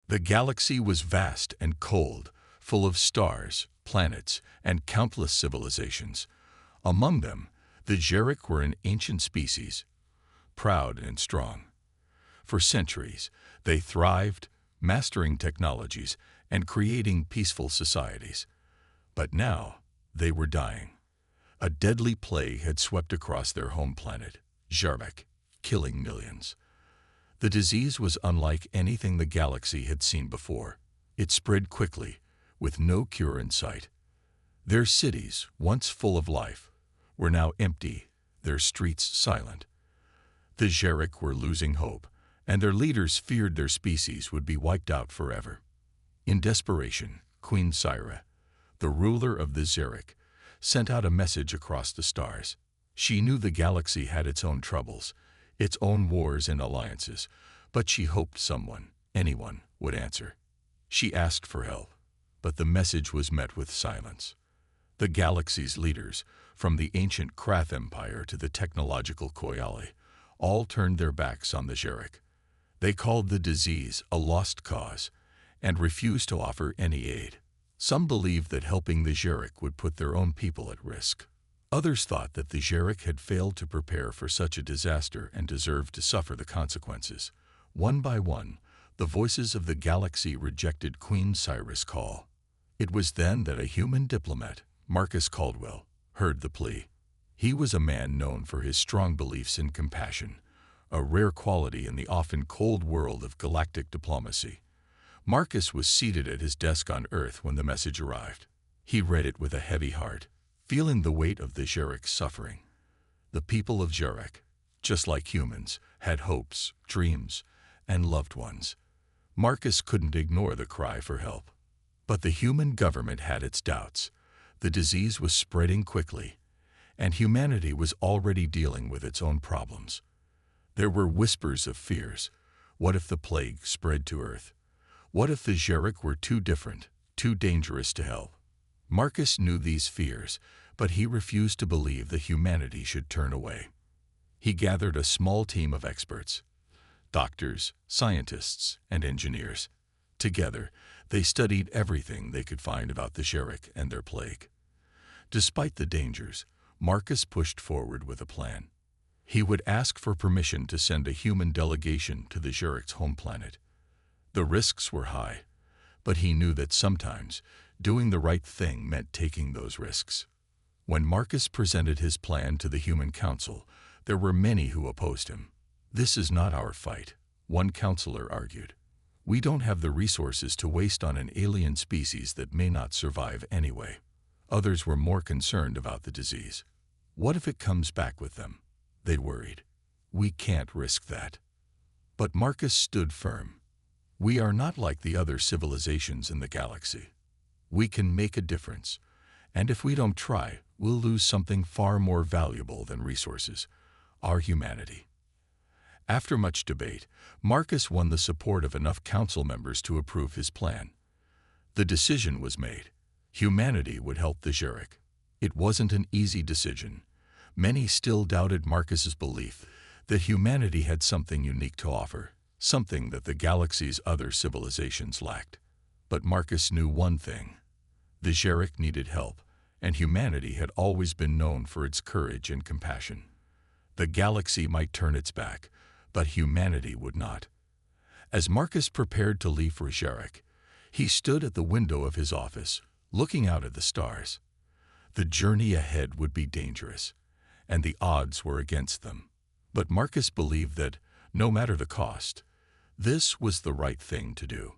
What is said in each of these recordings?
The galaxy was vast and cold, full of stars, planets, and countless civilizations. Among them, the Xeric were an ancient species, proud and strong. For centuries, they thrived, mastering technologies and creating peaceful societies. But now, they were dying. A deadly plague had swept across their home planet, Xeric, killing millions. The disease was unlike anything the galaxy had seen before. It spread quickly, with no cure in sight. Their cities, once full of life, were now empty, their streets silent. The Xeric were losing hope, and their leaders feared their species would be wiped out forever. In desperation, Queen Scifi, the ruler of the Xeric, sent out a message across the stars. She knew the galaxy had its own troubles, its own wars and alliances, but she hoped someone, anyone, would answer. She asked for help, but the message was met with silence. The galaxy's leaders, from the ancient Krath Empire to the technological Koyali, all turned their backs on the Xeric. They called the disease a lost cause and refused to offer any aid. Some believed that helping the Xeric would put their own people at risk. Others thought that the Xeric had failed to prepare for such a disaster and deserved to suffer the consequences. One by one, the voices of the galaxy rejected Queen Scifi's call. It was then that a human diplomat, Marcus Caldwell, heard the plea. He was a man known for his strong beliefs and compassion, a rare quality in the often cold world of galactic diplomacy. Marcus was seated at his desk on Earth when the message arrived. He read it with a heavy heart, feeling the weight of the Xeric's suffering. The people of Xeric, just like humans, had hopes, dreams, and loved ones. Marcus couldn't ignore the cry for help. But the human government had its doubts. The disease was spreading quickly, and humanity was already dealing with its own problems. There were whispers of fears. What if the plague spread to Earth? What if the Xeric were too different, too dangerous to help? Marcus knew these fears, but he refused to believe that humanity should turn away. He gathered a small team of experts, doctors, scientists, and engineers. Together, they studied everything they could find about the Xeric and their plague. Despite the dangers, Marcus pushed forward with a plan. He would ask for permission to send a human delegation to the Xeric's home planet. The risks were high, but he knew that sometimes doing the right thing meant taking those risks. When Marcus presented his plan to the Human Council, there were many who opposed him. "This is not our fight," one counselor argued. "We don't have the resources to waste on an alien species that may not survive anyway." Others were more concerned about the disease. "What if it comes back with them?" they worried. "We can't risk that." But Marcus stood firm. "We are not like the other civilizations in the galaxy. We can make a difference, and if we don't try, we'll lose something far more valuable than resources: our humanity." After much debate, Marcus won the support of enough council members to approve his plan. The decision was made. Humanity would help the Xeric. It wasn't an easy decision. Many still doubted Marcus's belief that humanity had something unique to offer, something that the galaxy's other civilizations lacked. But Marcus knew one thing: the Xeric needed help, and humanity had always been known for its courage and compassion. The galaxy might turn its back, but humanity would not. As Marcus prepared to leave for Xeric, he stood at the window of his office, looking out at the stars. The journey ahead would be dangerous, and the odds were against them. But Marcus believed that, no matter the cost, this was the right thing to do.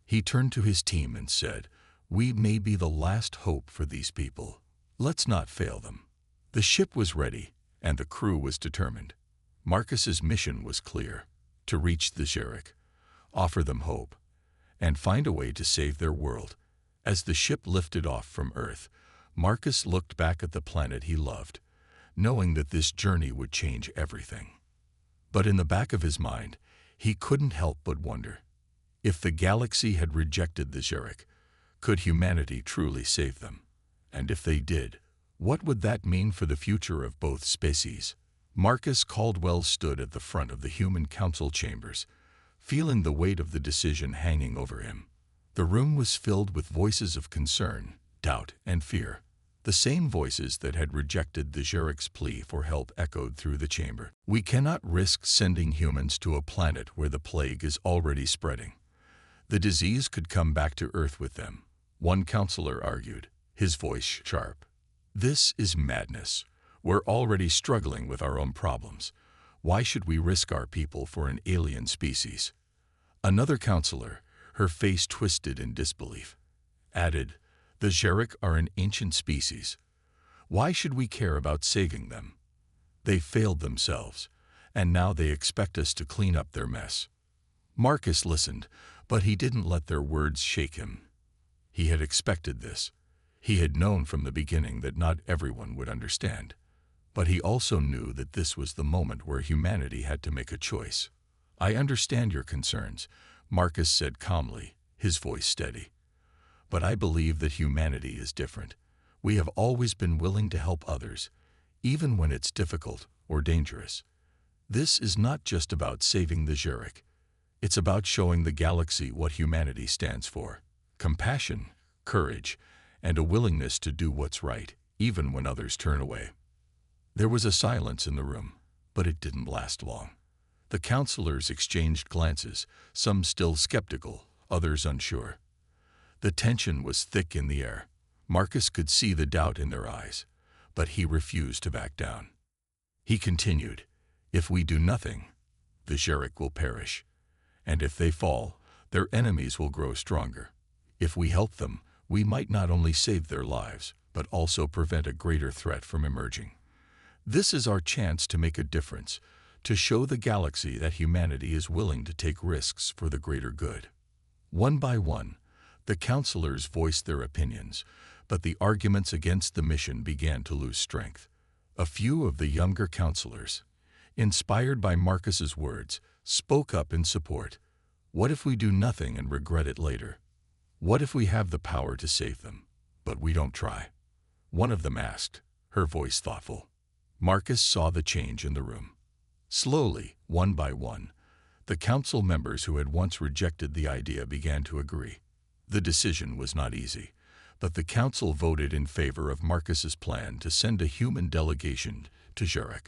He turned to his team and said, "We may be the last hope for these people. Let's not fail them." The ship was ready, and the crew was determined. Marcus's mission was clear: to reach the Xeric, offer them hope, and find a way to save their world. As the ship lifted off from Earth, Marcus looked back at the planet he loved, knowing that this journey would change everything. But in the back of his mind, he couldn't help but wonder: if the galaxy had rejected the Xeric, could humanity truly save them? And if they did, what would that mean for the future of both species? Marcus Caldwell stood at the front of the Human Council chambers, feeling the weight of the decision hanging over him. The room was filled with voices of concern, doubt, and fear. The same voices that had rejected the Xeric's plea for help echoed through the chamber. We cannot risk sending humans to a planet where the plague is already spreading. The disease could come back to Earth with them, one counselor argued, his voice sharp. This is madness. We're already struggling with our own problems. Why should we risk our people for an alien species? Another counselor, her face twisted in disbelief, added, the Xeric are an ancient species. Why should we care about saving them? They failed themselves, and now they expect us to clean up their mess. Marcus listened, but he didn't let their words shake him. He had expected this. He had known from the beginning that not everyone would understand. But he also knew that this was the moment where humanity had to make a choice. I understand your concerns, Marcus said calmly, his voice steady. But I believe that humanity is different. We have always been willing to help others, even when it's difficult or dangerous. This is not just about saving the Xeric. It's about showing the galaxy what humanity stands for. Compassion, courage, and a willingness to do what's right, even when others turn away. There was a silence in the room, but it didn't last long. The counselors exchanged glances, some still skeptical, others unsure. The tension was thick in the air. Marcus could see the doubt in their eyes, but he refused to back down. He continued, if we do nothing, the Xeric will perish. And if they fall, their enemies will grow stronger. If we help them, we might not only save their lives, but also prevent a greater threat from emerging. This is our chance to make a difference, to show the galaxy that humanity is willing to take risks for the greater good. One by one, the counselors voiced their opinions, but the arguments against the mission began to lose strength. A few of the younger counselors, inspired by Marcus's words, spoke up in support. What if we do nothing and regret it later? What if we have the power to save them, but we don't try? One of them asked, her voice thoughtful. Marcus saw the change in the room. Slowly, one by one, the council members who had once rejected the idea began to agree. The decision was not easy, but the council voted in favor of Marcus's plan to send a human delegation to Xeric.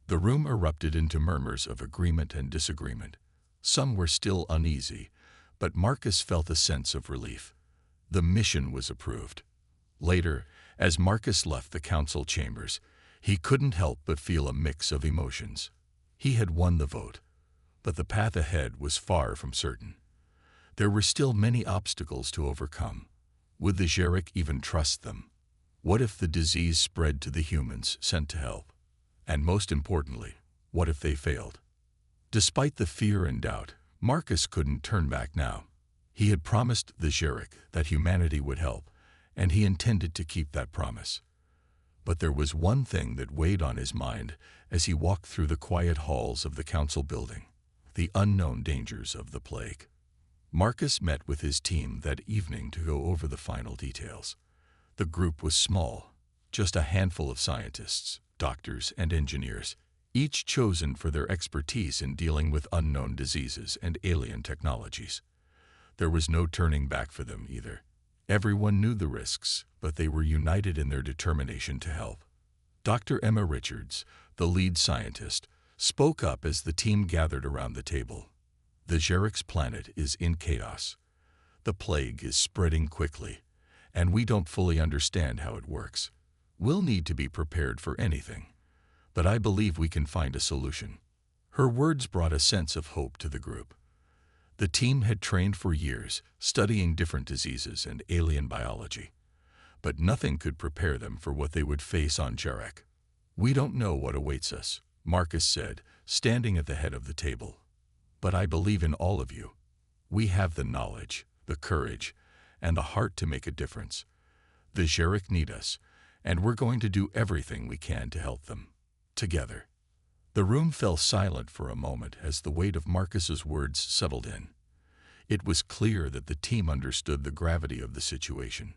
The room erupted into murmurs of agreement and disagreement. Some were still uneasy, but Marcus felt a sense of relief. The mission was approved. Later, as Marcus left the council chambers, he couldn't help but feel a mix of emotions. He had won the vote, but the path ahead was far from certain. There were still many obstacles to overcome. Would the Xeric even trust them? What if the disease spread to the humans sent to help? And most importantly, what if they failed? Despite the fear and doubt, Marcus couldn't turn back now. He had promised the Xeric that humanity would help, and he intended to keep that promise. But there was one thing that weighed on his mind as he walked through the quiet halls of the council building: the unknown dangers of the plague. Marcus met with his team that evening to go over the final details. The group was small, just a handful of scientists, doctors, and engineers, each chosen for their expertise in dealing with unknown diseases and alien technologies. There was no turning back for them either. Everyone knew the risks, but they were united in their determination to help. Dr. Emma Richards, the lead scientist, spoke up as the team gathered around the table. The Xeric's planet is in chaos. The plague is spreading quickly, and we don't fully understand how it works. We'll need to be prepared for anything, but I believe we can find a solution. Her words brought a sense of hope to the group. The team had trained for years, studying different diseases and alien biology, but nothing could prepare them for what they would face on Xeric. We don't know what awaits us, Marcus said, standing at the head of the table. But I believe in all of you. We have the knowledge, the courage, and the heart to make a difference. The Xeric need us, and we're going to do everything we can to help them. Together. The room fell silent for a moment as the weight of Marcus's words settled in. It was clear that the team understood the gravity of the situation.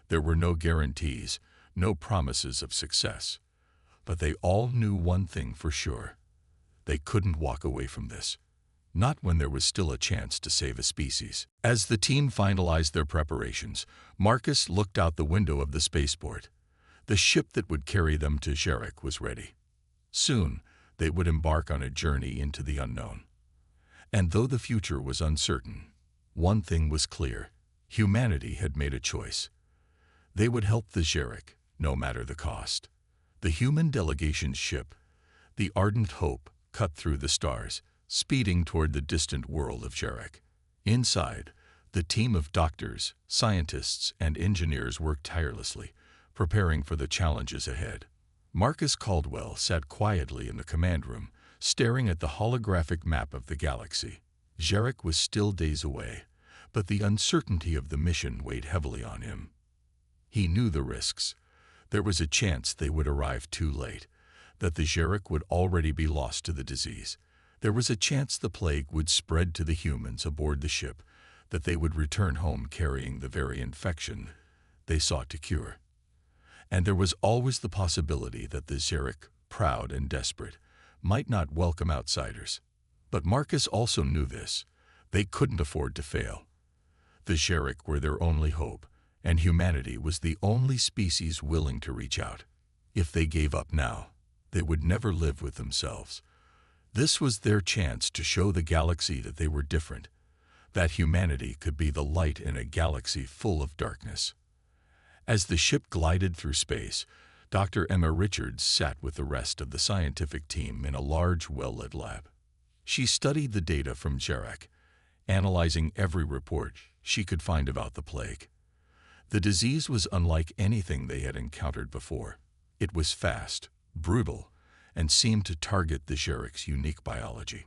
There were no guarantees, no promises of success. But they all knew one thing for sure. They couldn't walk away from this. not when there was still a chance to save a species. As the team finalized their preparations, Marcus looked out the window of the spaceport. The ship that would carry them to Jarek was ready. Soon, they would embark on a journey into the unknown. And though the future was uncertain, one thing was clear: humanity had made a choice. They would help the Jarek, no matter the cost. The human delegation's ship, the Ardent Hope, cut through the stars, speeding toward the distant world of Jarek. Inside, the team of doctors, scientists, and engineers worked tirelessly, preparing for the challenges ahead. Marcus Caldwell sat quietly in the command room, staring at the holographic map of the galaxy. Jarek was still days away, but the uncertainty of the mission weighed heavily on him. He knew the risks. There was a chance they would arrive too late, that the Jarek would already be lost to the disease. There was a chance the plague would spread to the humans aboard the ship, that they would return home carrying the very infection they sought to cure. And there was always the possibility that the Jarek, proud and desperate, might not welcome outsiders. But Marcus also knew this. They couldn't afford to fail. The Jarek were their only hope, and humanity was the only species willing to reach out. If they gave up now, they would never live with themselves. This was their chance to show the galaxy that they were different, that humanity could be the light in a galaxy full of darkness. As the ship glided through space, Dr. Emma Richards sat with the rest of the scientific team in a large, well-lit lab. She studied the data from Jarek, analyzing every report she could find about the plague. The disease was unlike anything they had encountered before. It was fast, brutal, and seemed to target the Jarek's unique biology.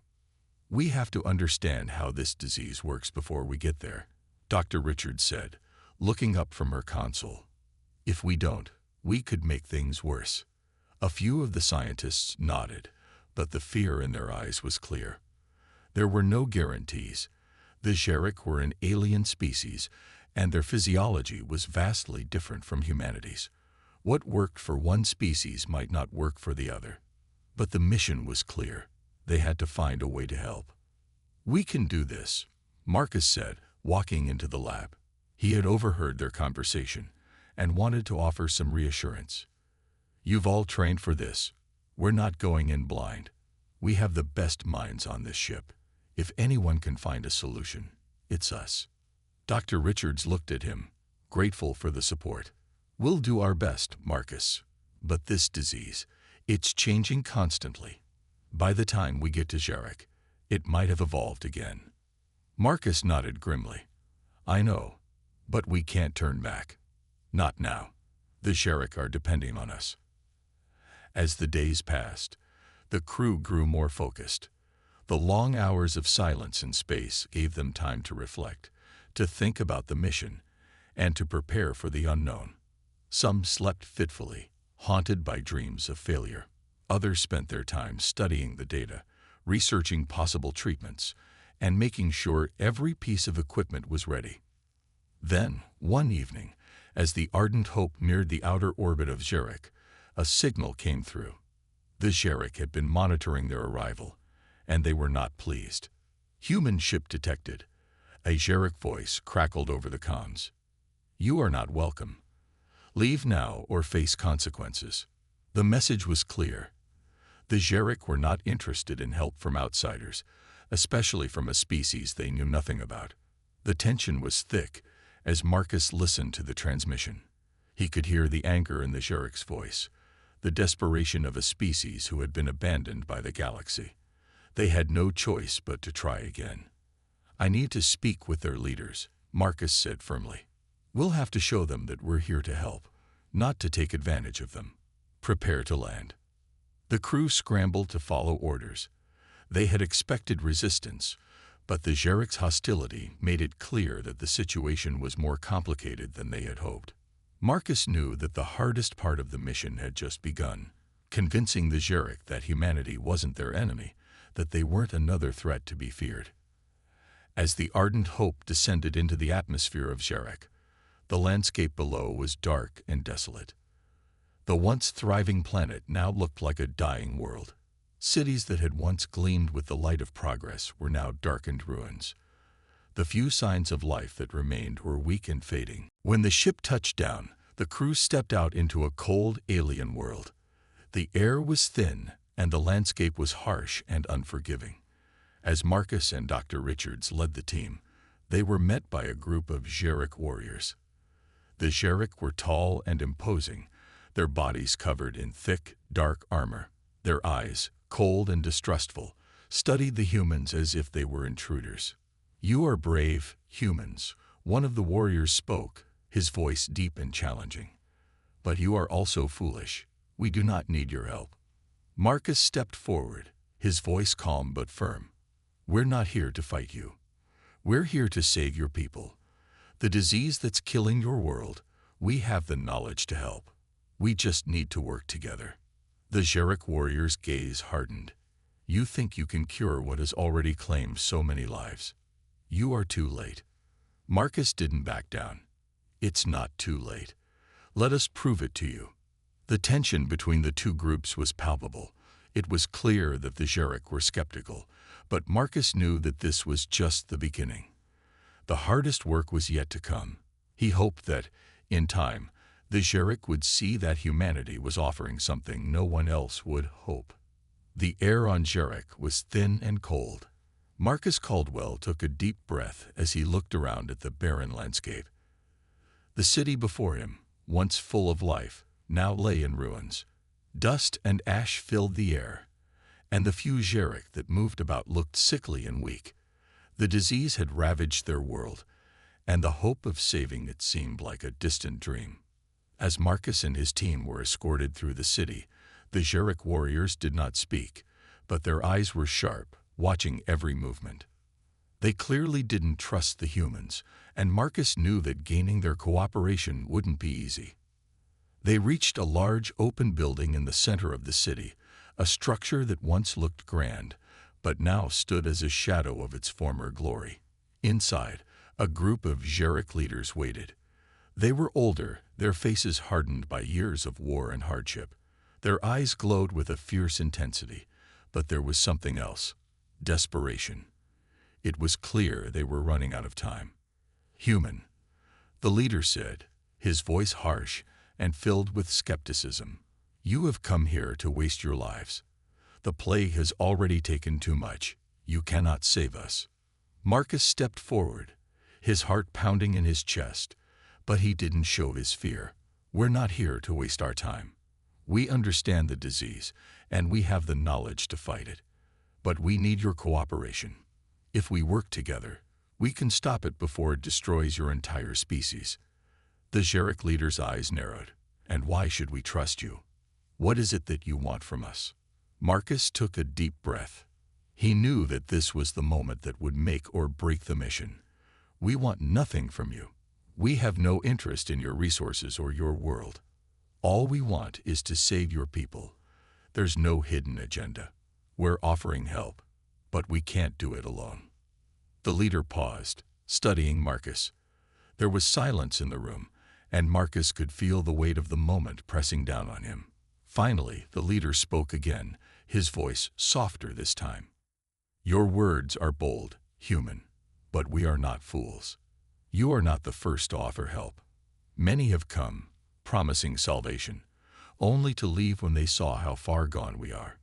"We have to understand how this disease works before we get there," Dr. Richards said, looking up from her console. "If we don't, we could make things worse." A few of the scientists nodded, but the fear in their eyes was clear. There were no guarantees. The Jarek were an alien species, and their physiology was vastly different from humanity's. What worked for one species might not work for the other. But the mission was clear. They had to find a way to help. "We can do this," Marcus said, walking into the lab. He had overheard their conversation and wanted to offer some reassurance. "You've all trained for this. We're not going in blind. We have the best minds on this ship. If anyone can find a solution, it's us." Dr. Richards looked at him, grateful for the support. "We'll do our best, Marcus. But this disease, it's changing constantly. By the time we get to Jarek, it might have evolved again." Marcus nodded grimly. "I know, but we can't turn back. Not now. The Jarek are depending on us." As the days passed, the crew grew more focused. The long hours of silence in space gave them time to reflect, to think about the mission, and to prepare for the unknown. Some slept fitfully, haunted by dreams of failure. Others spent their time studying the data, researching possible treatments, and making sure every piece of equipment was ready. Then, one evening, as the Ardent Hope neared the outer orbit of Jarek, a signal came through. The Jarek had been monitoring their arrival, and they were not pleased. "Human ship detected." A Jarek voice crackled over the comms. "You are not welcome. Leave now or face consequences." The message was clear. The Jarek were not interested in help from outsiders, especially from a species they knew nothing about. The tension was thick as Marcus listened to the transmission. He could hear the anger in the Jarek's voice, the desperation of a species who had been abandoned by the galaxy. They had no choice but to try again. "I need to speak with their leaders," Marcus said firmly. "We'll have to show them that we're here to help, not to take advantage of them. Prepare to land." The crew scrambled to follow orders. They had expected resistance, but the Jarek's hostility made it clear that the situation was more complicated than they had hoped. Marcus knew that the hardest part of the mission had just begun, convincing the Jarek that humanity wasn't their enemy, that they weren't another threat to be feared. As the Ardent Hope descended into the atmosphere of Jarek, the landscape below was dark and desolate. The once thriving planet now looked like a dying world. Cities that had once gleamed with the light of progress were now darkened ruins. The few signs of life that remained were weak and fading. When the ship touched down, the crew stepped out into a cold, alien world. The air was thin, and the landscape was harsh and unforgiving. As Marcus and Dr. Richards led the team, they were met by a group of Xeric warriors. The Xeric were tall and imposing, their bodies covered in thick, dark armor. Their eyes, cold and distrustful, studied the humans as if they were intruders. "You are brave, humans," one of the warriors spoke, his voice deep and challenging. "But you are also foolish. We do not need your help." Marcus stepped forward, his voice calm but firm. "We're not here to fight you. We're here to save your people. The disease that's killing your world, we have the knowledge to help. We just need to work together." The Xeric warrior's gaze hardened. "You think you can cure what has already claimed so many lives? You are too late." Marcus didn't back down. "It's not too late. Let us prove it to you." The tension between the two groups was palpable. It was clear that the Xeric were skeptical, but Marcus knew that this was just the beginning. The hardest work was yet to come. He hoped that, in time, the Xeric would see that humanity was offering something no one else would hope. The air on Xeric was thin and cold. Marcus Caldwell took a deep breath as he looked around at the barren landscape. The city before him, once full of life, now lay in ruins. Dust and ash filled the air, and the few Xeric that moved about looked sickly and weak. The disease had ravaged their world, and the hope of saving it seemed like a distant dream. As Marcus and his team were escorted through the city, the Xeric warriors did not speak, but their eyes were sharp, watching every movement. They clearly didn't trust the humans, and Marcus knew that gaining their cooperation wouldn't be easy. They reached a large open building in the center of the city, a structure that once looked grand, but now stood as a shadow of its former glory. Inside, a group of Xeric leaders waited. They were older, their faces hardened by years of war and hardship. Their eyes glowed with a fierce intensity, but there was something else: desperation. It was clear they were running out of time. "Human," the leader said, his voice harsh and filled with skepticism. "You have come here to waste your lives. The plague has already taken too much. You cannot save us." Marcus stepped forward, his heart pounding in his chest, but he didn't show his fear. "We're not here to waste our time. We understand the disease, and we have the knowledge to fight it. But we need your cooperation. If we work together, we can stop it before it destroys your entire species." The Xeric leader's eyes narrowed. "And why should we trust you? What is it that you want from us?" Marcus took a deep breath. He knew that this was the moment that would make or break the mission. "We want nothing from you. We have no interest in your resources or your world. All we want is to save your people. There's no hidden agenda. We're offering help, but we can't do it alone." The leader paused, studying Marcus. There was silence in the room, and Marcus could feel the weight of the moment pressing down on him. Finally, the leader spoke again, his voice softer this time. "Your words are bold, human, but we are not fools. You are not the first to offer help. Many have come, promising salvation, only to leave when they saw how far gone we are.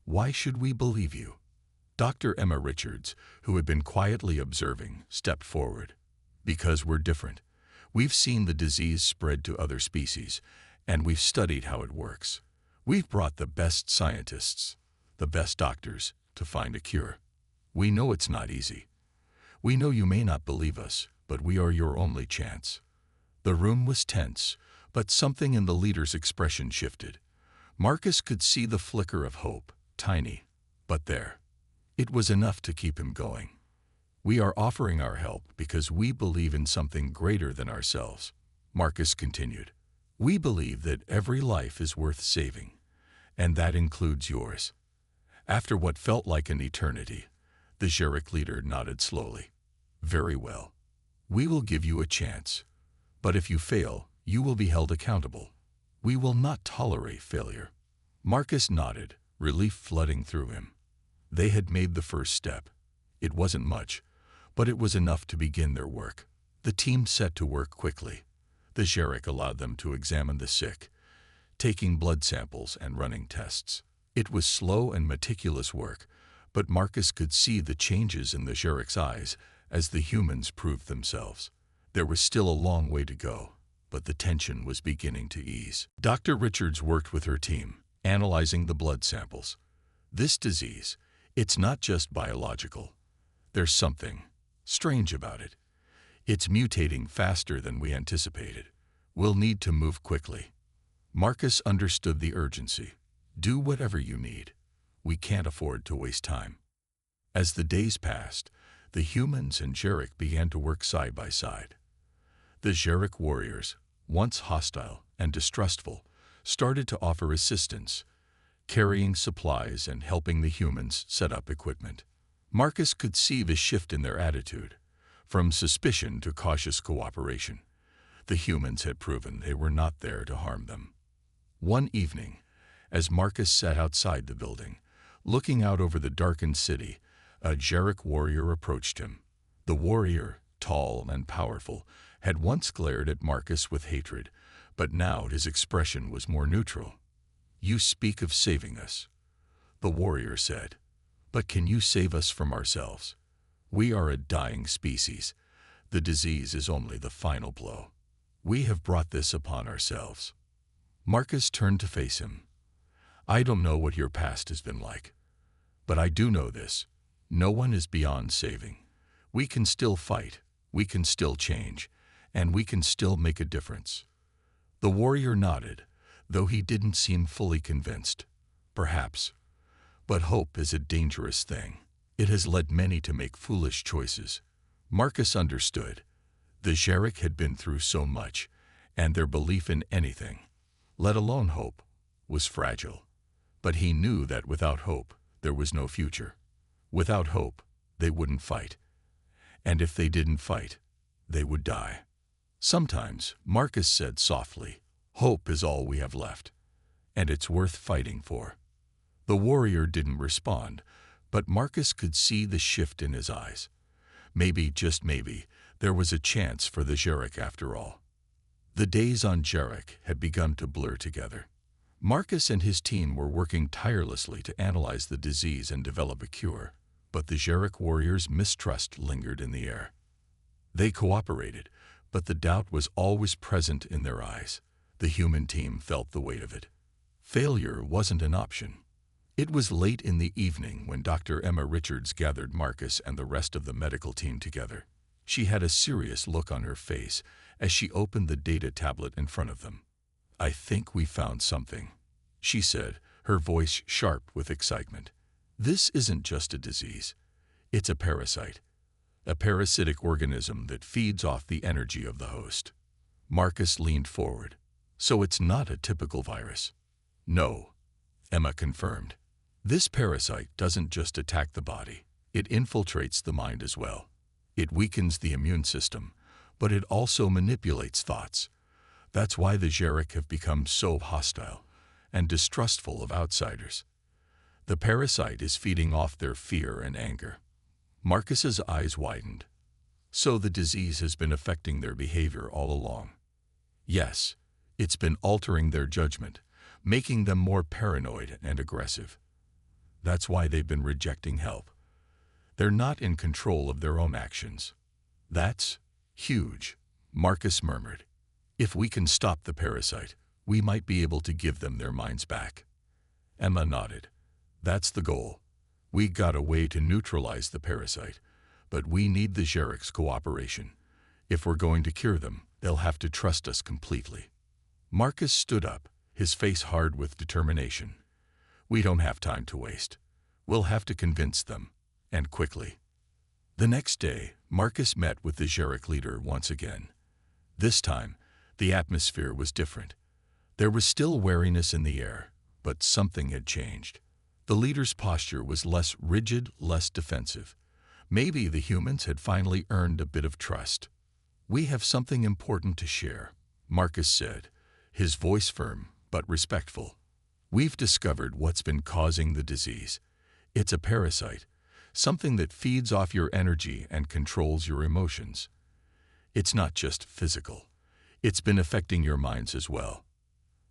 Why should we believe you?" Dr. Emma Richards, who had been quietly observing, stepped forward. "Because we're different. We've seen the disease spread to other species, and we've studied how it works. We've brought the best scientists, the best doctors, to find a cure. We know it's not easy. We know you may not believe us, but we are your only chance." The room was tense, but something in the leader's expression shifted. Marcus could see the flicker of hope, tiny, but there. It was enough to keep him going. "We are offering our help because we believe in something greater than ourselves," Marcus continued. "We believe that every life is worth saving, and that includes yours." After what felt like an eternity, the Xeric leader nodded slowly. "Very well. We will give you a chance. But if you fail, you will be held accountable. We will not tolerate failure." Marcus nodded, relief flooding through him. They had made the first step. It wasn't much, but it was enough to begin their work. The team set to work quickly. The Xeric allowed them to examine the sick, taking blood samples and running tests. It was slow and meticulous work, but Marcus could see the changes in the Xeric's eyes as the humans proved themselves. There was still a long way to go, but the tension was beginning to ease. Dr. Richards worked with her team, analyzing the blood samples. This disease, it's not just biological. There's something strange about it. It's mutating faster than we anticipated. We'll need to move quickly. Marcus understood the urgency. Do whatever you need. We can't afford to waste time. As the days passed, the humans and Xeric began to work side by side. The Xeric warriors, once hostile and distrustful, started to offer assistance, carrying supplies and helping the humans set up equipment. Marcus could see the shift in their attitude, from suspicion to cautious cooperation. The humans had proven they were not there to harm them. One evening, as Marcus sat outside the building, looking out over the darkened city, a Xeric warrior approached him. The warrior, tall and powerful, had once glared at Marcus with hatred, but now his expression was more neutral. "You speak of saving us," the warrior said, "but can you save us from ourselves? We are a dying species. The disease is only the final blow. We have brought this upon ourselves." Marcus turned to face him. "I don't know what your past has been like, but I do know this. No one is beyond saving. We can still fight, we can still change, and we can still make a difference." The warrior nodded, though he didn't seem fully convinced. Perhaps. But hope is a dangerous thing. It has led many to make foolish choices. Marcus understood. The Xeric had been through so much, and their belief in anything, let alone hope, was fragile. But he knew that without hope, there was no future. Without hope, they wouldn't fight. And if they didn't fight, they would die. Sometimes, Marcus said softly, "Hope is all we have left, and it's worth fighting for." The warrior didn't respond, but Marcus could see the shift in his eyes. Maybe, just maybe, there was a chance for the Xeric after all. The days on Xeric had begun to blur together. Marcus and his team were working tirelessly to analyze the disease and develop a cure, but the Xeric warriors' mistrust lingered in the air. They cooperated, but the doubt was always present in their eyes. The human team felt the weight of it. Failure wasn't an option. It was late in the evening when Dr. Emma Richards gathered Marcus and the rest of the medical team together. She had a serious look on her face as she opened the data tablet in front of them. "I think we found something," she said, her voice sharp with excitement. "This isn't just a disease. It's a parasite. A parasitic organism that feeds off the energy of the host." Marcus leaned forward. "So it's not a typical virus?" "No," Emma confirmed. "This parasite doesn't just attack the body. It infiltrates the mind as well. It weakens the immune system, but it also manipulates thoughts. That's why the Xeric have become so hostile and distrustful of outsiders. The parasite is feeding off their fear and anger." Marcus's eyes widened. "So the disease has been affecting their behavior all along?" "Yes, it's been altering their judgment, making them more paranoid and aggressive. That's why they've been rejecting help. They're not in control of their own actions." "That's huge," Marcus murmured. "If we can stop the parasite, we might be able to give them their minds back." Emma nodded. "That's the goal. We got a way to neutralize the parasite, but we need the Xeric's cooperation. If we're going to cure them, they'll have to trust us completely." Marcus stood up, his face hard with determination. "We don't have time to waste. We'll have to convince them, and quickly." The next day, Marcus met with the Xeric leader once again. This time, the atmosphere was different. There was still wariness in the air, but something had changed. The leader's posture was less rigid, less defensive. Maybe the humans had finally earned a bit of trust. "We have something important to share," Marcus said, his voice firm but respectful. We've discovered what's been causing the disease. It's a parasite, something that feeds off your energy and controls your emotions. It's not just physical. It's been affecting your minds as well.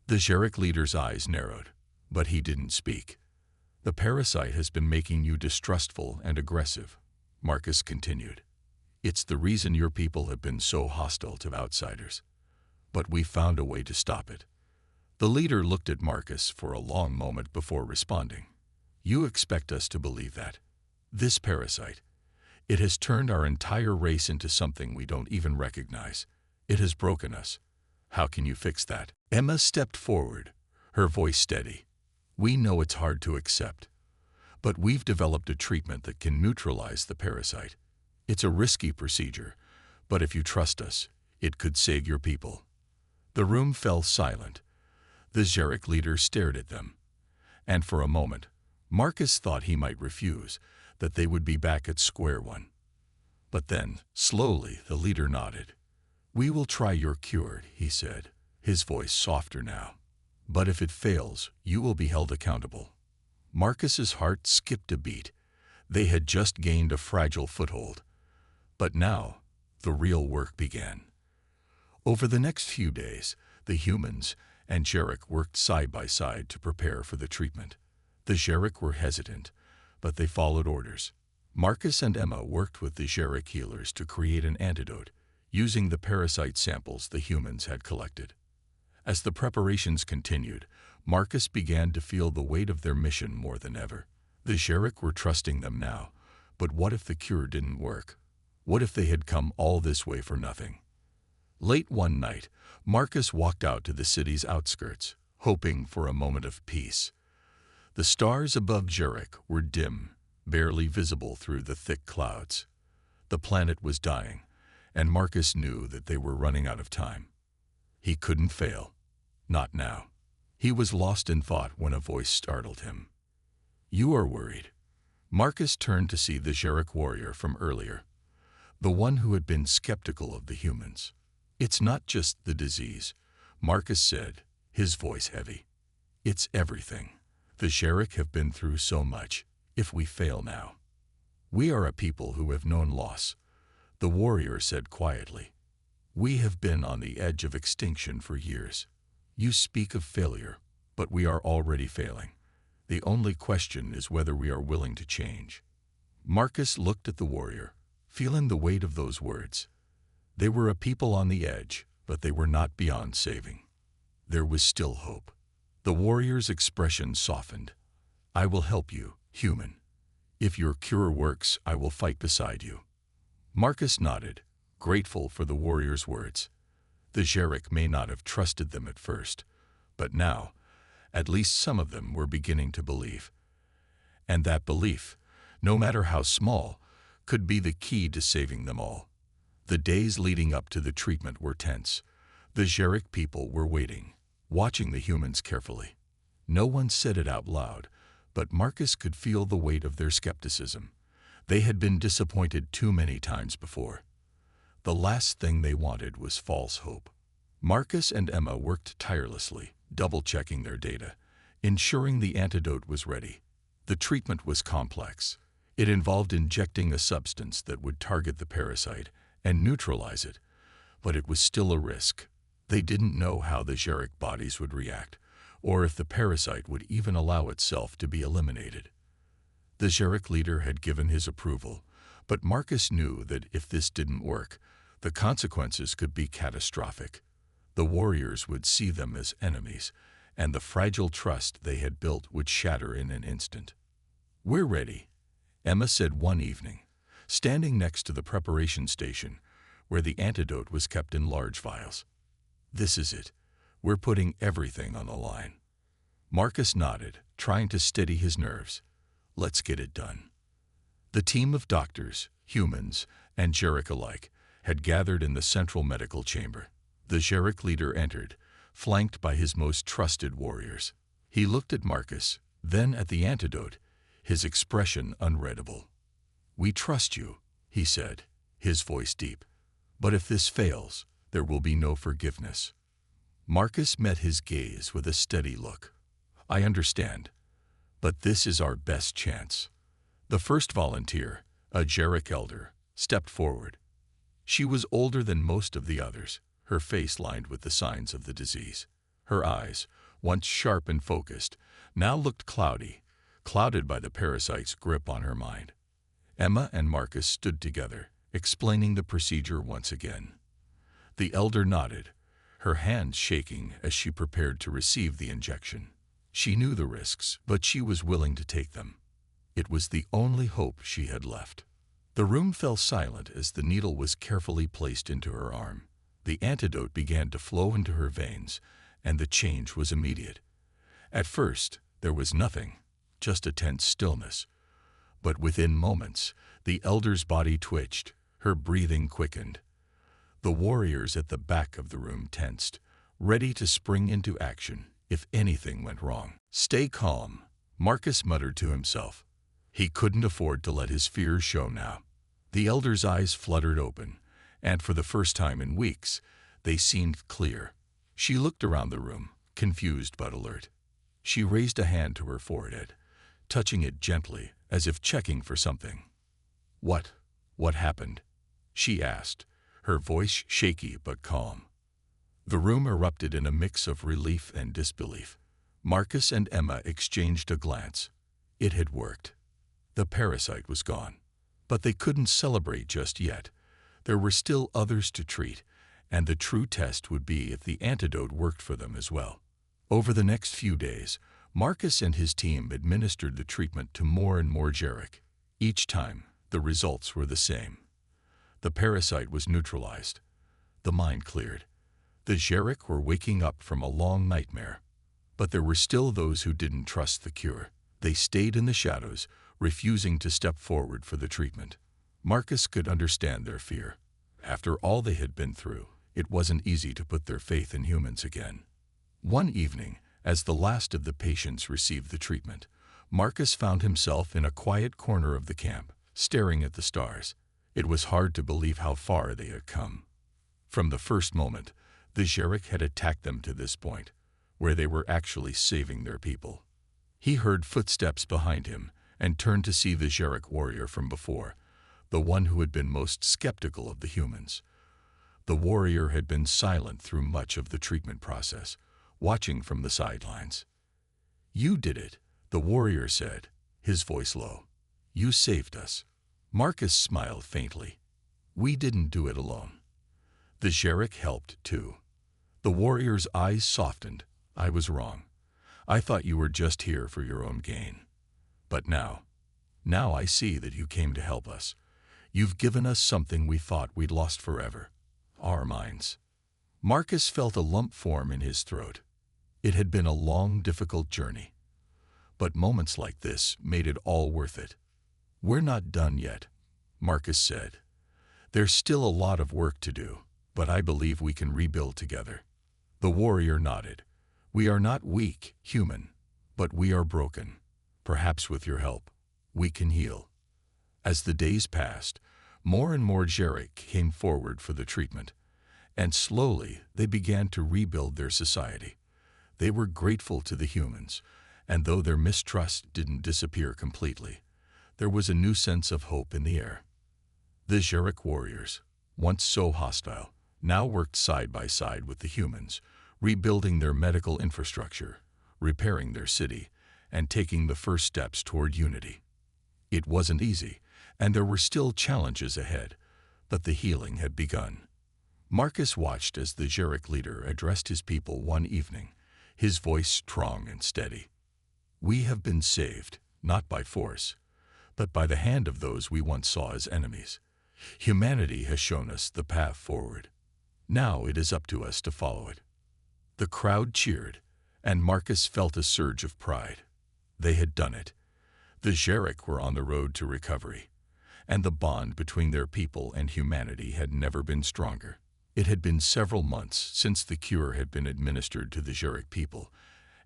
The Xeric leader's eyes narrowed, but he didn't speak. The parasite has been making you distrustful and aggressive, Marcus continued. It's the reason your people have been so hostile to outsiders. But we found a way to stop it. The leader looked at Marcus for a long moment before responding. You expect us to believe that? This parasite, it has turned our entire race into something we don't even recognize. It has broken us. How can you fix that? Emma stepped forward, her voice steady. We know it's hard to accept, but we've developed a treatment that can neutralize the parasite. It's a risky procedure, but if you trust us, it could save your people. The room fell silent. The Xeric leader stared at them, and for a moment, Marcus thought he might refuse, that they would be back at square one. But then, slowly, the leader nodded. We will try your cure, he said, his voice softer now. But if it fails, you will be held accountable. Marcus's heart skipped a beat. They had just gained a fragile foothold. But now, the real work began. Over the next few days, the humans and Xeric worked side by side to prepare for the treatment. The Xeric were hesitant, but they followed orders. Marcus and Emma worked with the Xeric healers to create an antidote, using the parasite samples the humans had collected. As the preparations continued, Marcus began to feel the weight of their mission more than ever. The Xeric were trusting them now, but what if the cure didn't work? What if they had come all this way for nothing? Late one night, Marcus walked out to the city's outskirts, hoping for a moment of peace. The stars above Xeric were dim, barely visible through the thick clouds. The planet was dying, and Marcus knew that they were running out of time. He couldn't fail. Not now. He was lost in thought when a voice startled him. You are worried. Marcus turned to see the Xeric warrior from earlier, the one who had been skeptical of the humans. It's not just the disease, Marcus said, his voice heavy. It's everything. The Xeric have been through so much. If we fail now, we are a people who have known loss, the warrior said quietly. We have been on the edge of extinction for years. You speak of failure, but we are already failing. The only question is whether we are willing to change. Marcus looked at the warrior, feeling the weight of those words. They were a people on the edge, but they were not beyond saving. There was still hope. The warrior's expression softened. I will help you, human. If your cure works, I will fight beside you. Marcus nodded, grateful for the warrior's words. The Xeric may not have trusted them at first, but now, at least some of them were beginning to believe. And that belief, no matter how small, could be the key to saving them all. The days leading up to the treatment were tense. The Xeric people were waiting, watching the humans carefully. No one said it out loud, but Marcus could feel the weight of their skepticism. They had been disappointed too many times before. The last thing they wanted was false hope. Marcus and Emma worked tirelessly, double-checking their data, ensuring the antidote was ready. The treatment was complex. It involved injecting a substance that would target the parasite and neutralize it, but it was still a risk. They didn't know how the Xeric bodies would react, or if the parasite would even allow itself to be eliminated. The Xeric leader had given his approval, but Marcus knew that if this didn't work, the consequences could be catastrophic. The warriors would see them as enemies, and the fragile trust they had built would shatter in an instant. We're ready, Emma said one evening, standing next to the preparation station, where the antidote was kept in large vials. This is it. We're putting everything on the line. Marcus nodded, trying to steady his nerves. Let's get it done. The team of doctors, humans, and Xeric alike had gathered in the central medical chamber. The Xeric leader entered, flanked by his most trusted warriors. He looked at Marcus, then at the antidote, his expression unreadable. We trust you, he said, his voice deep. But if this fails, there will be no forgiveness. Marcus met his gaze with a steady look. I understand, but this is our best chance. The first volunteer, a Jarek elder, stepped forward. She was older than most of the others, her face lined with the signs of the disease. Her eyes, once sharp and focused, now looked cloudy, clouded by the parasite's grip on her mind. Emma and Marcus stood together, explaining the procedure once again. The elder nodded, her hands shaking as she prepared to receive the injection. She knew the risks, but she was willing to take them. It was the only hope she had left. The room fell silent as the needle was carefully placed into her arm. The antidote began to flow into her veins, and the change was immediate. At first, there was nothing, just a tense stillness. But within moments, the elder's body twitched, her breathing quickened. The warriors at the back of the room tensed, ready to spring into action if anything went wrong. "Stay calm," Marcus muttered to himself. He couldn't afford to let his fears show now. The elder's eyes fluttered open, and for the first time in weeks, they seemed clear. She looked around the room, confused but alert. She raised a hand to her forehead, touching it gently as if checking for something. What happened?" she asked, her voice shaky but calm. The room erupted in a mix of relief and disbelief. Marcus and Emma exchanged a glance. It had worked. The parasite was gone. But they couldn't celebrate just yet. There were still others to treat, and the true test would be if the antidote worked for them as well. Over the next few days, Marcus and his team administered the treatment to more and more Jarek. Each time, the results were the same. The parasite was neutralized. The mind cleared. The Jarek were waking up from a long nightmare. But there were still those who didn't trust the cure. They stayed in the shadows, refusing to step forward for the treatment. Marcus could understand their fear. After all they had been through, it wasn't easy to put their faith in humans again. One evening, as the last of the patients received the treatment, Marcus found himself in a quiet corner of the camp, staring at the stars. It was hard to believe how far they had come. From the first moment, the Jarek had attacked them to this point, where they were actually saving their people. He heard footsteps behind him and turned to see the Jarek warrior from before, the one who had been most skeptical of the humans. The warrior had been silent through much of the treatment process, watching from the sidelines. "You did it," the warrior said, his voice low. "You saved us." Marcus smiled faintly. "We didn't do it alone. The Jarek helped too." The warrior's eyes softened. "I was wrong. I thought you were just here for your own gain. But now I see that you came to help us. You've given us something we thought we'd lost forever. Our minds." Marcus felt a lump form in his throat. It had been a long, difficult journey. But moments like this made it all worth it. "We're not done yet," Marcus said. "There's still a lot of work to do, but I believe we can rebuild together." The warrior nodded. "We are not weak, human, but we are broken. Perhaps with your help, we can heal." As the days passed, more and more Jarek came forward for the treatment, and slowly they began to rebuild their society. They were grateful to the humans, and though their mistrust didn't disappear completely, there was a new sense of hope in the air. The Jarek warriors, once so hostile, now worked side by side with the humans, rebuilding their medical infrastructure, repairing their city, and taking the first steps toward unity. It wasn't easy, and there were still challenges ahead, but the healing had begun. Marcus watched as the Jarek leader addressed his people one evening, his voice strong and steady. "We have been saved, not by force, but by the hand of those we once saw as enemies. Humanity has shown us the path forward. Now it is up to us to follow it." The crowd cheered, and Marcus felt a surge of pride. They had done it. The Jarek were on the road to recovery, and the bond between their people and humanity had never been stronger. It had been several months since the cure had been administered to the Jarek people,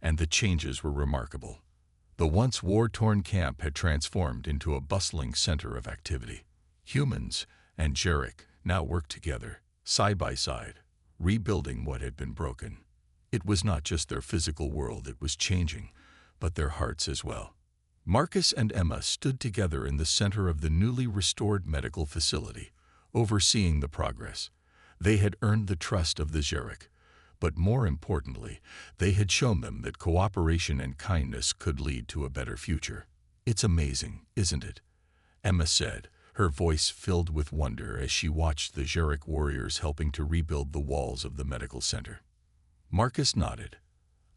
and the changes were remarkable. The once war-torn camp had transformed into a bustling center of activity. Humans and Jarek now worked together, side by side, rebuilding what had been broken. It was not just their physical world that was changing, but their hearts as well. Marcus and Emma stood together in the center of the newly restored medical facility, overseeing the progress. They had earned the trust of the Xeric, but more importantly, they had shown them that cooperation and kindness could lead to a better future. "It's amazing, isn't it?" Emma said, her voice filled with wonder as she watched the Xeric warriors helping to rebuild the walls of the medical center. Marcus nodded.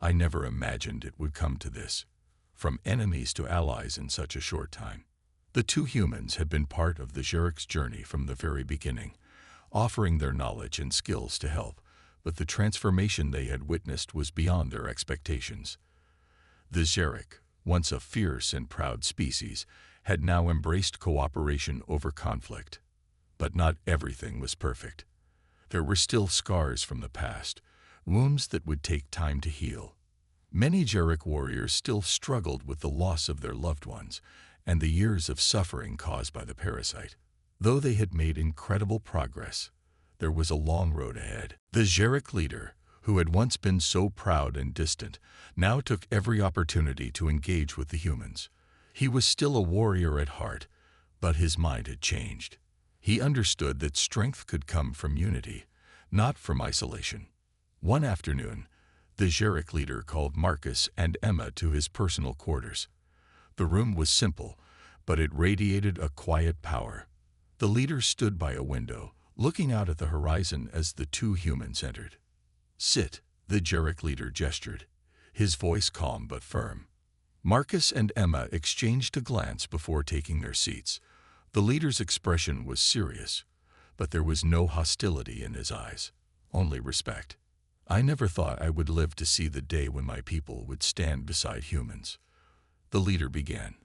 "I never imagined it would come to this. From enemies to allies in such a short time." The two humans had been part of the Xeric's journey from the very beginning, offering their knowledge and skills to help, but the transformation they had witnessed was beyond their expectations. The Xeric, once a fierce and proud species, had now embraced cooperation over conflict. But not everything was perfect. There were still scars from the past, wounds that would take time to heal. Many Xeric warriors still struggled with the loss of their loved ones and the years of suffering caused by the parasite. Though they had made incredible progress, there was a long road ahead. The Xeric leader, who had once been so proud and distant, now took every opportunity to engage with the humans. He was still a warrior at heart, but his mind had changed. He understood that strength could come from unity, not from isolation. One afternoon, the Xeric leader called Marcus and Emma to his personal quarters. The room was simple, but it radiated a quiet power. The leader stood by a window, looking out at the horizon as the two humans entered. "Sit," the Xeric leader gestured, his voice calm but firm. Marcus and Emma exchanged a glance before taking their seats. The leader's expression was serious, but there was no hostility in his eyes, only respect. "I never thought I would live to see the day when my people would stand beside humans," the leader began.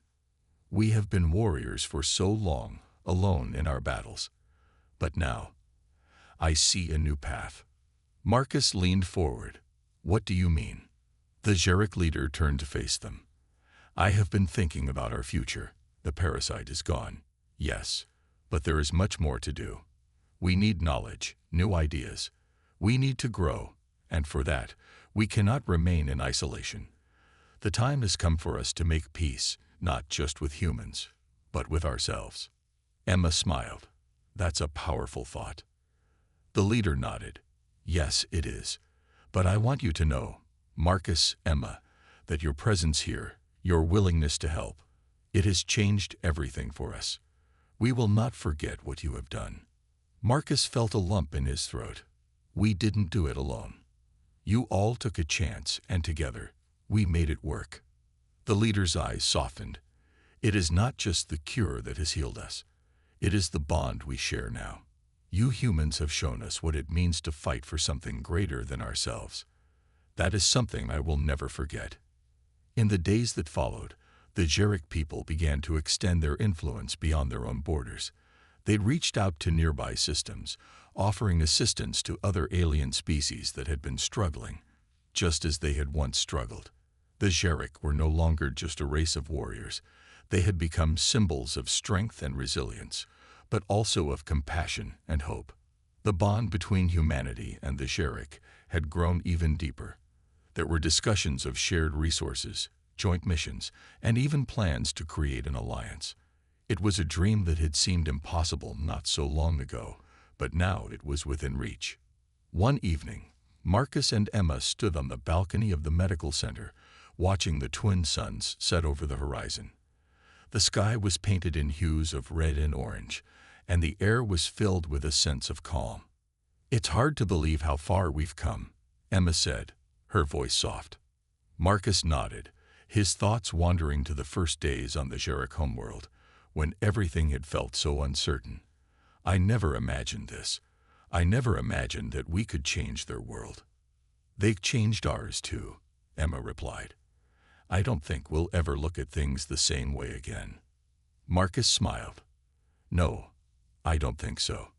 "We have been warriors for so long, alone in our battles. But now, I see a new path." Marcus leaned forward. "What do you mean?" The Xeric leader turned to face them. "I have been thinking about our future. The parasite is gone. Yes, but there is much more to do. We need knowledge, new ideas. We need to grow, and for that, we cannot remain in isolation. The time has come for us to make peace, not just with humans, but with ourselves." Emma smiled. "That's a powerful thought." The leader nodded. "Yes, it is. But I want you to know, Marcus, Emma, that your presence here, your willingness to help, it has changed everything for us. We will not forget what you have done." Marcus felt a lump in his throat. "We didn't do it alone. You all took a chance, and together, we made it work." The leader's eyes softened. "It is not just the cure that has healed us. It is the bond we share now. You humans have shown us what it means to fight for something greater than ourselves. That is something I will never forget." In the days that followed, the Xeric people began to extend their influence beyond their own borders. They reached out to nearby systems, offering assistance to other alien species that had been struggling, just as they had once struggled. The Xeric were no longer just a race of warriors. They had become symbols of strength and resilience, but also of compassion and hope. The bond between humanity and the Xeric had grown even deeper. There were discussions of shared resources, joint missions, and even plans to create an alliance. It was a dream that had seemed impossible not so long ago, but now it was within reach. One evening, Marcus and Emma stood on the balcony of the medical center, watching the twin suns set over the horizon. The sky was painted in hues of red and orange, and the air was filled with a sense of calm. "It's hard to believe how far we've come," Emma said, her voice soft. Marcus nodded, his thoughts wandering to the first days on the Xeric homeworld, when everything had felt so uncertain. "I never imagined this. I never imagined that we could change their world." "They've changed ours too," Emma replied. "I don't think we'll ever look at things the same way again." Marcus smiled. "No, I don't think so."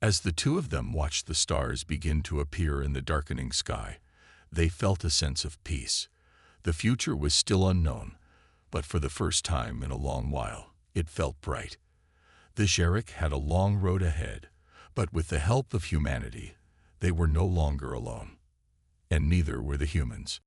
As the two of them watched the stars begin to appear in the darkening sky, they felt a sense of peace. The future was still unknown, but for the first time in a long while, it felt bright. The Xeric had a long road ahead, but with the help of humanity, they were no longer alone. And neither were the humans.